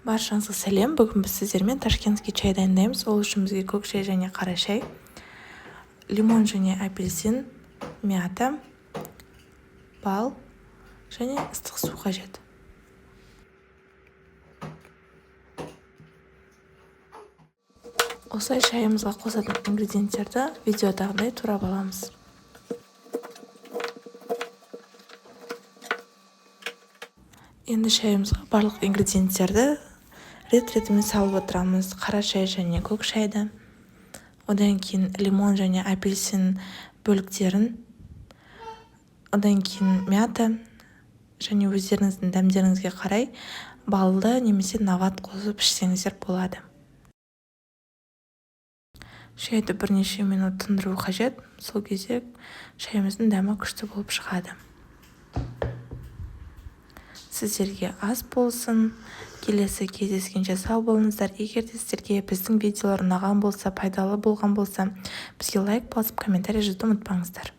Баршаңызға сәлем. Бүгін біз сіздермен ташкентский чай дайындаймыз. Ол үшін бізге көк шай және қара шай, лимон және апельсин, мята, бал және ыстық су қажет. Осылай шайымызға қосатын ингредиенттерді видеодағыдай турап аламыз. Енді шайымызға барлық ингредиенттерді рет-ретімен салып отырамыз. Қара шай және көк шайды, одан кейін лимон және апельсин бөліктерін, одан кейін мята және өздеріңіздің дәмдеріңізге қарай балды немесе нават қосып ішсеңіздер болады. Шайды бірнеше минут тұндыру қажет. Сол кезде шайымыздың дәмі күшті болып шығады. Сіздерге ас болсын. Келесі кездескенше сау болыңыздар. Егер де сіздерге біздің видеолар ұнаған болса, пайдалы болған болса, бізге лайк басып комментарий жазуды ұмытпаңыздар.